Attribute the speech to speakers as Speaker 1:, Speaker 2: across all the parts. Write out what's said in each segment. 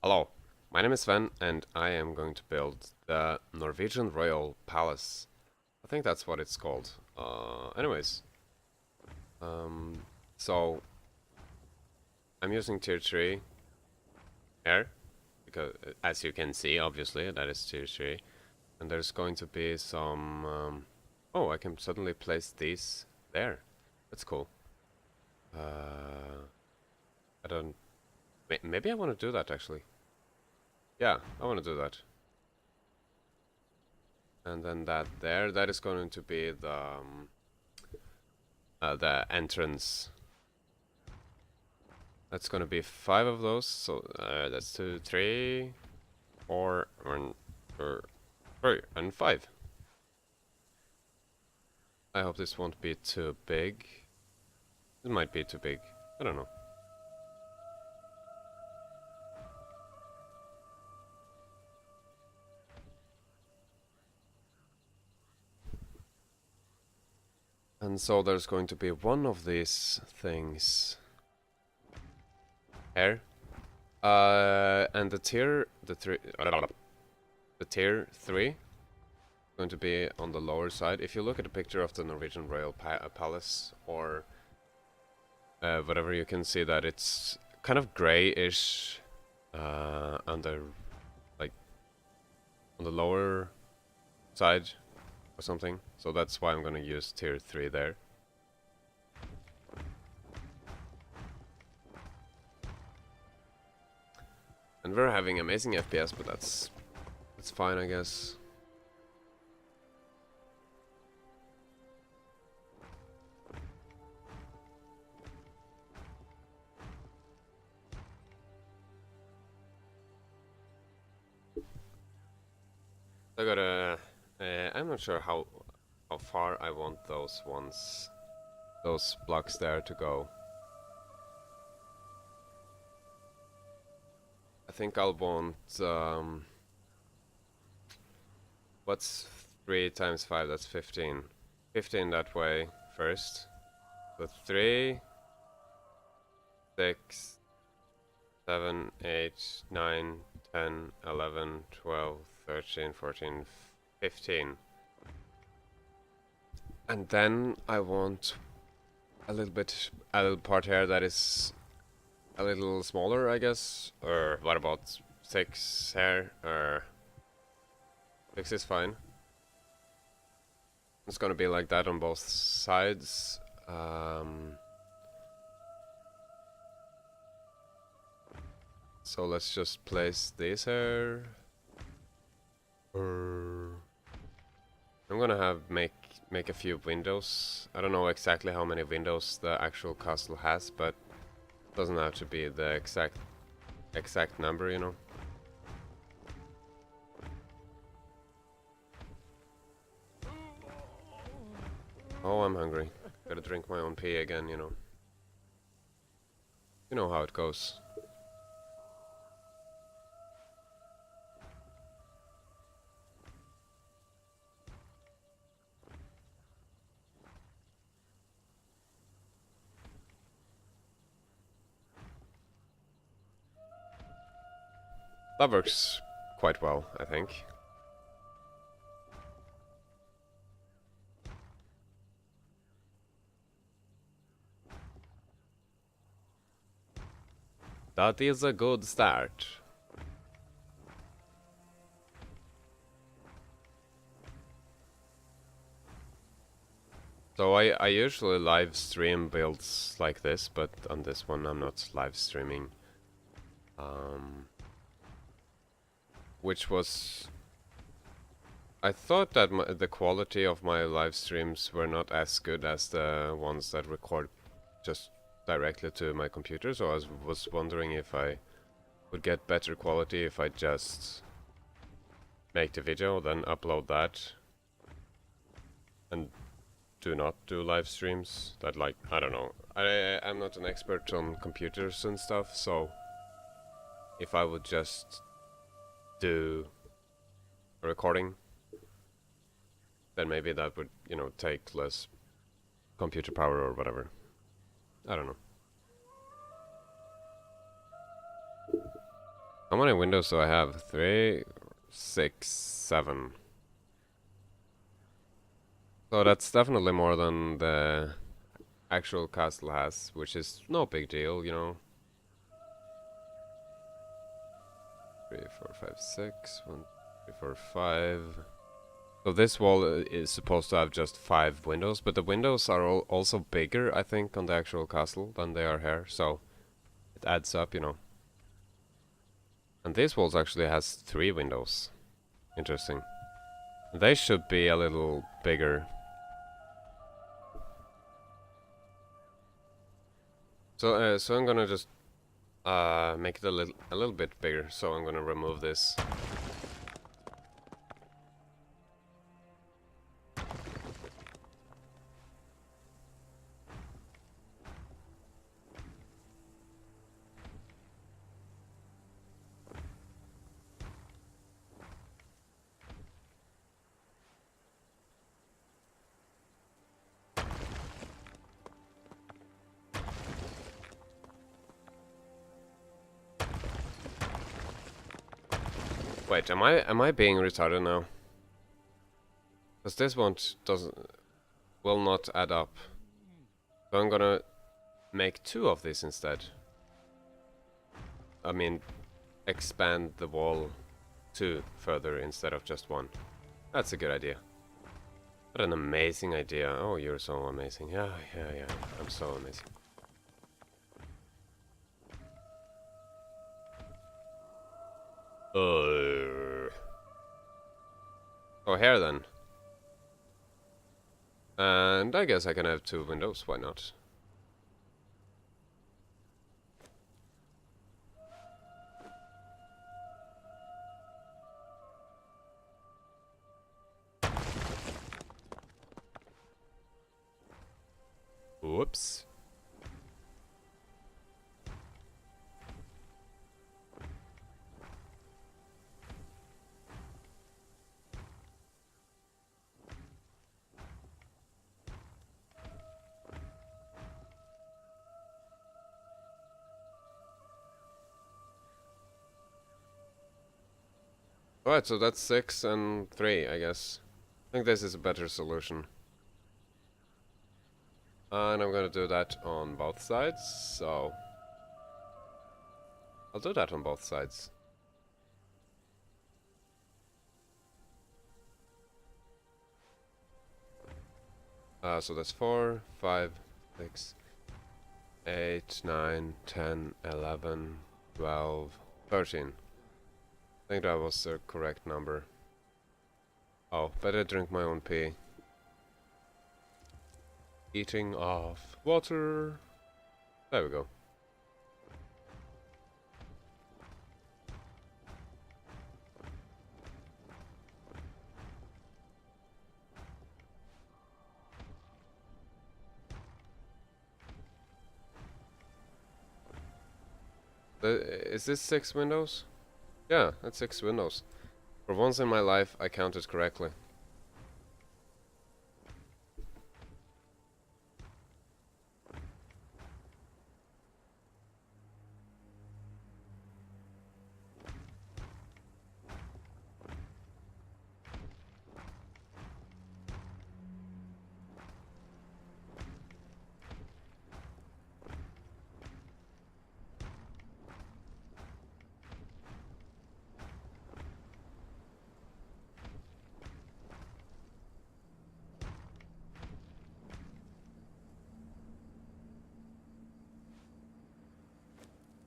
Speaker 1: Hello, my name is Sven, and I am going to build the Norwegian Royal Palace. I think that's what it's called. Anyways, um, so I'm using tier 3 here, because as you can see, obviously, that is tier 3. And there's going to be some... oh, I can suddenly place these there. That's cool. I don't... Maybe I want to do that, actually. Yeah, I want to do that. And then that there, that is going to be the entrance. That's going to be 5 of those, so that's 2, 3, 4, 1, 2, 3, and 5. I hope this won't be too big. It might be too big. I don't know. And so there's going to be one of these things here. And the tier 3 going to be on the lower side. If you look at a picture of the Norwegian Royal Palace or whatever, you can see that it's kind of grayish under, like, on the lower side or something. So that's why I'm gonna use tier 3 there. And we're having amazing FPS, but that's fine, I guess. I gotta... I'm not sure how far I want those blocks there to go. I think I'll want... what's 3 times 5? That's 15. 15 that way first. So 3, 6, 7, 8, 9, 10, 11, 12, 13, 14, 15. And then I want a little part here that is a little smaller, I guess. Or what about 6 here? Or 6 is fine. It's gonna be like that on both sides. So let's just place these here. I'm gonna make a few windows. I don't know exactly how many windows the actual castle has, but it doesn't have to be the exact number, you know. Oh, I'm hungry. Gotta drink my own pee again, you know. You know how it goes. That works quite well, I think. That is a good start. So I usually live stream builds like this, but on this one I'm not live streaming. Which was... I thought that the quality of my live streams were not as good as the ones that record just directly to my computer, so I was wondering if I would get better quality if I just make the video, then upload that, and do not do live streams. That, like, I don't know. I'm not an expert on computers and stuff, so if I would just do a recording, then maybe that would, you know, take less computer power or whatever. I don't know. How many windows do I have? 3, 6, 7. So that's definitely more than the actual castle has, which is no big deal, you know. 3, 4, 5, 6. 1, 2, 3, 4, 5. So this wall is supposed to have just 5 windows, but the windows are also bigger, I think, on the actual castle than they are here, so it adds up, you know. And this wall actually has 3 windows. Interesting. They should be a little bigger. So I'm gonna just make it a little bit bigger. So I'm gonna remove this. Wait, am I being retarded now? Because this one will not add up. So I'm gonna make 2 of these instead. I mean, expand the wall 2 further instead of just 1. That's a good idea. What an amazing idea. Oh, you're so amazing. Yeah. I'm so amazing. Oh, here then. And I guess I can have 2 windows, why not? Whoops. Alright, so that's 6 and 3, I guess. I think this is a better solution. And I'm gonna do that on both sides, so... I'll do that on both sides. So that's 4, 5, 6, 8, 9, 10, 11, 12, 13. I think that was the correct number. Oh, better drink my own pee. Eating off water. There we go. Is this 6 windows? Yeah, that's 6 windows. For once in my life, I counted correctly.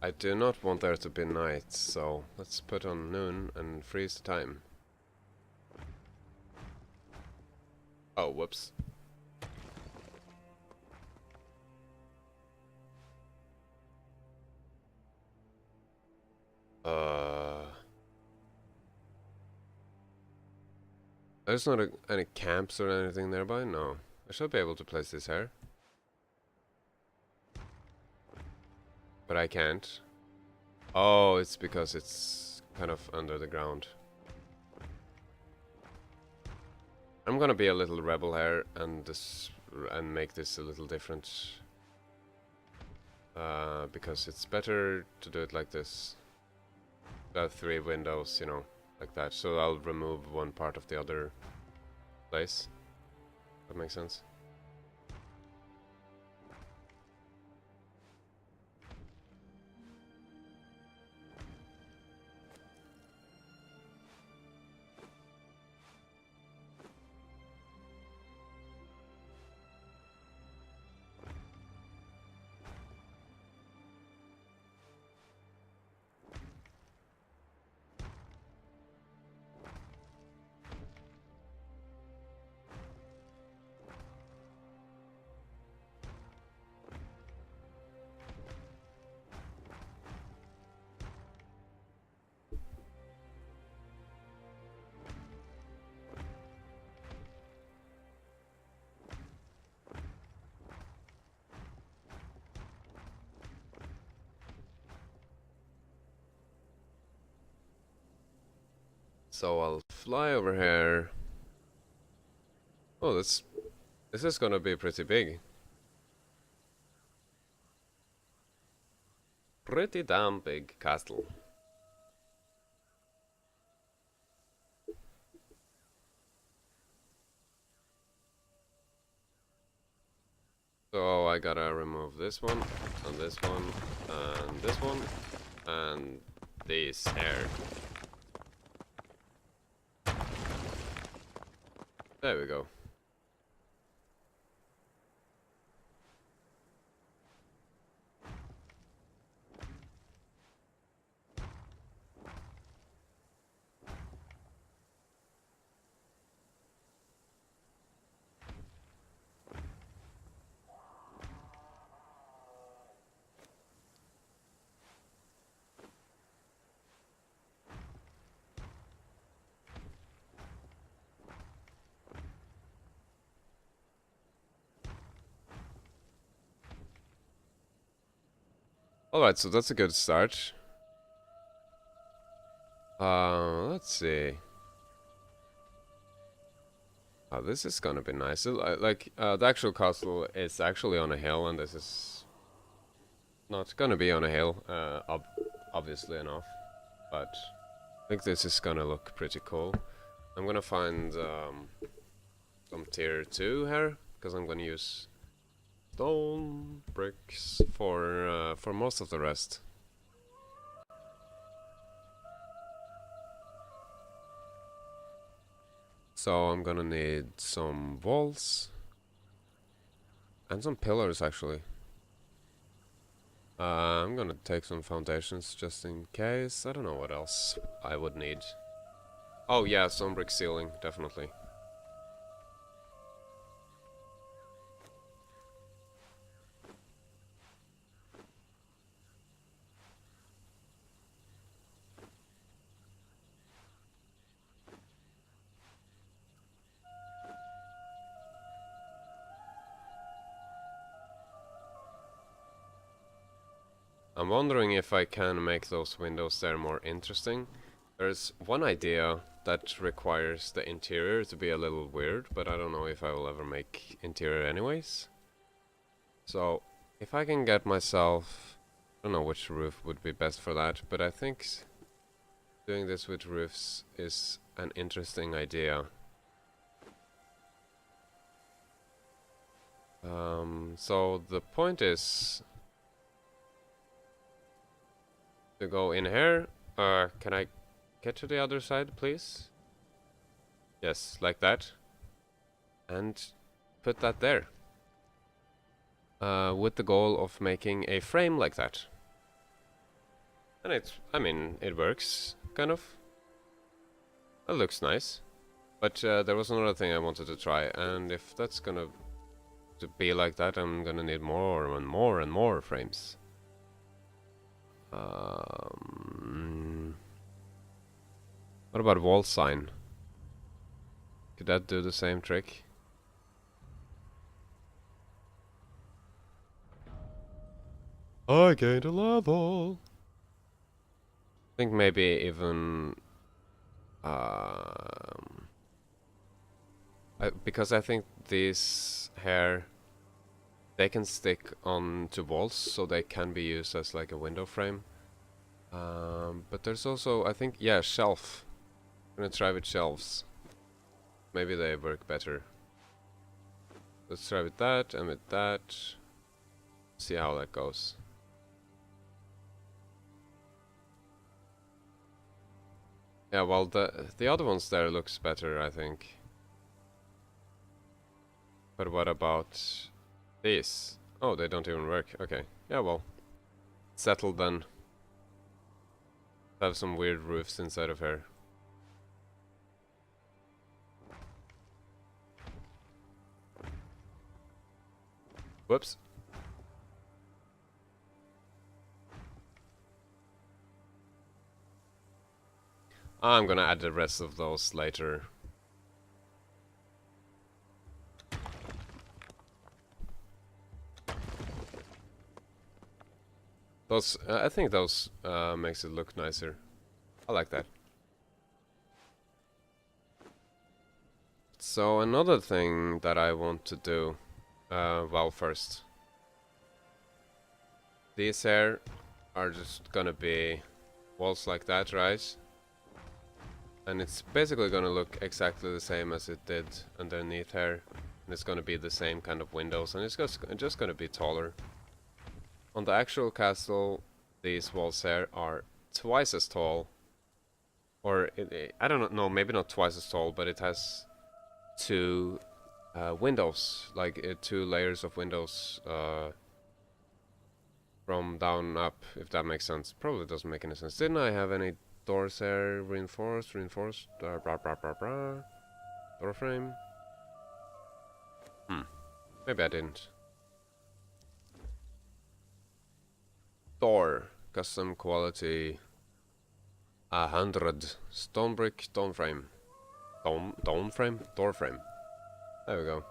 Speaker 1: I do not want there to be night, so let's put on noon and freeze the time. Oh, whoops. There's not any camps or anything nearby? No. I should be able to place this here. But I can't. Oh, it's because it's kind of under the ground. I'm gonna be a little rebel here and make this a little different. Because it's better to do it like this. 3 windows, you know, like that. So I'll remove one part of the other place. That makes sense. So I'll fly over here. Oh, this is gonna be pretty big. Pretty damn big castle. So I gotta remove this one, and this one, and this one, and this here. There we go. Alright, so that's a good start. Let's see. Oh, this is gonna be nice. The actual castle is actually on a hill, and this is not gonna be on a hill, obviously enough. But I think this is gonna look pretty cool. I'm gonna find some tier 2 here, because I'm gonna use stone bricks for most of the rest. So I'm gonna need some walls and some pillars actually. I'm gonna take some foundations just in case. I don't know what else I would need. Oh yeah, some brick ceiling, definitely. I'm wondering if I can make those windows there more interesting. There's one idea that requires the interior to be a little weird, but I don't know if I will ever make interior anyways. So, if I can get myself... I don't know which roof would be best for that, but I think doing this with roofs is an interesting idea. So the point is to go in here. Can I get to the other side, please? Yes, like that. And put that there. With the goal of making a frame like that. And I mean, it works, kind of. It looks nice. But there was another thing I wanted to try, and if that's gonna to be like that, I'm gonna need more and more and more frames. What about wall sign? Could that do the same trick? I gained a level. I think maybe even because I think these here they can stick on to walls, so they can be used as like a window frame. But there's also, I think, yeah, shelf. I'm gonna try with shelves. Maybe they work better. Let's try with that and with that. See how that goes. Yeah, well, the other ones there looks better, I think. But what about these? Oh, they don't even work. Okay. Yeah, well, settled then. Have some weird roofs inside of here. Whoops. I'm gonna add the rest of those later. Those, I think those makes it look nicer. I like that. So another thing that I want to do, well, first, these here are just gonna be walls like that, right? And it's basically gonna look exactly the same as it did underneath here. And it's gonna be the same kind of windows, and it's just gonna be taller. On the actual castle, these walls here are twice as tall. Or, I don't know, maybe not twice as tall, but it has two windows, like 2 layers of windows from down up, if that makes sense. Probably doesn't make any sense. Didn't I have any doors there? Reinforced, blah, blah, blah, blah, blah. Door frame? Maybe I didn't. Door. Custom quality 100. Stone brick, stone frame. Dome frame? Door frame. There we go.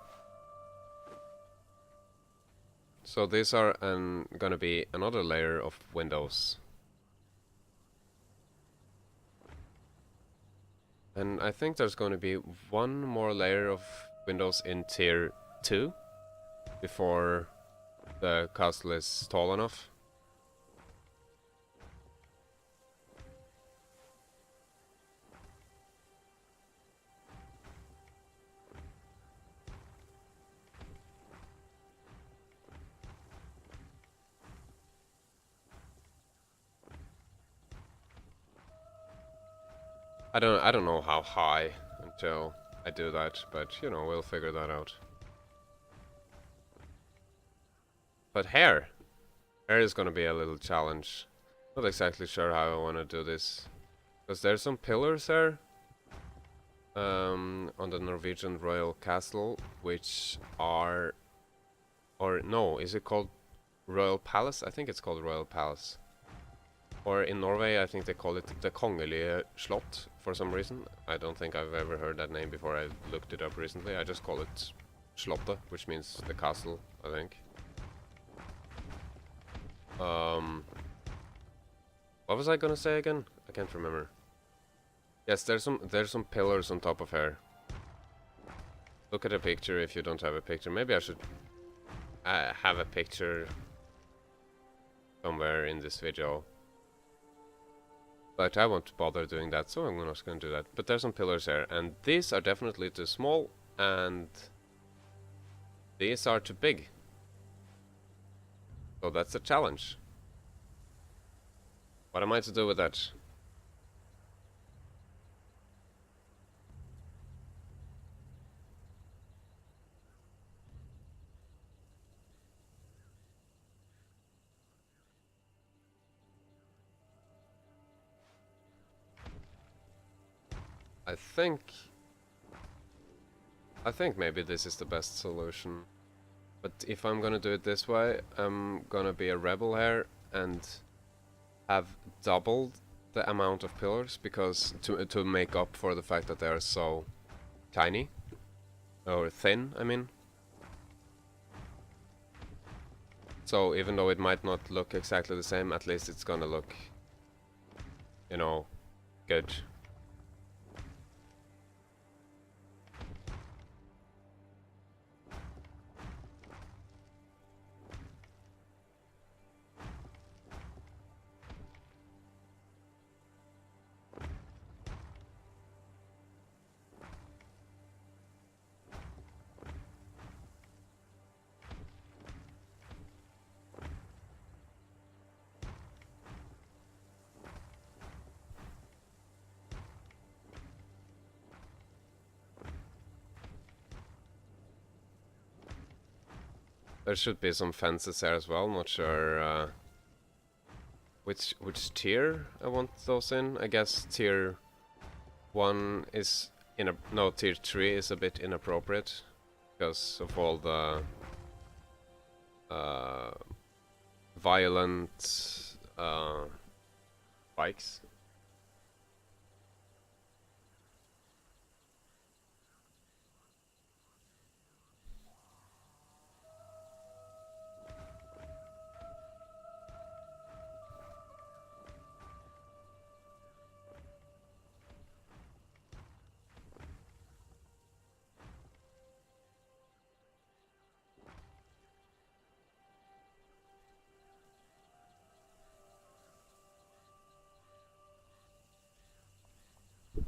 Speaker 1: So these are gonna be another layer of windows. And I think there's going to be one more layer of windows in tier 2 before the castle is tall enough. I don't know how high until I do that, but you know, we'll figure that out. But hair is gonna be a little challenge. Not exactly sure how I want to do this, because there's some pillars there on the Norwegian Royal Castle, which are, or no, is it called Royal Palace? I think it's called Royal Palace. Or in Norway, I think they call it Det Kongelige Slott for some reason. I don't think I've ever heard that name before. I looked it up recently. I just call it Slottet, which means the castle, I think. What was I gonna say again? I can't remember. Yes, there's some pillars on top of her. Look at a picture if you don't have a picture. Maybe I should have a picture somewhere in this video. But I won't bother doing that, so I'm not going to do that. But there's some pillars here, and these are definitely too small, and these are too big. So that's a challenge. What am I to do with that? I think maybe this is the best solution. But if I'm gonna do it this way, I'm gonna be a rebel here and have doubled the amount of pillars, because to make up for the fact that they are so tiny. Or thin, I mean. So even though it might not look exactly the same, at least it's gonna look, you know, good. there should be some fences there as well. Not sure which tier I want those in. I guess tier 1 is no, tier 3 is a bit inappropriate because of all the violent bikes.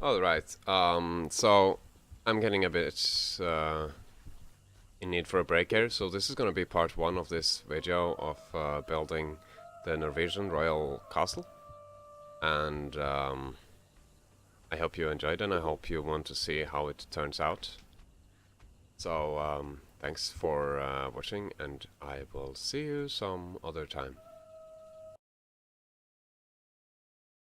Speaker 1: Alright, so I'm getting a bit in need for a break here, so this is gonna be part 1 of this video of building the Norwegian Royal Castle. And I hope you enjoyed and I hope you want to see how it turns out. So thanks for watching and I will see you some other time.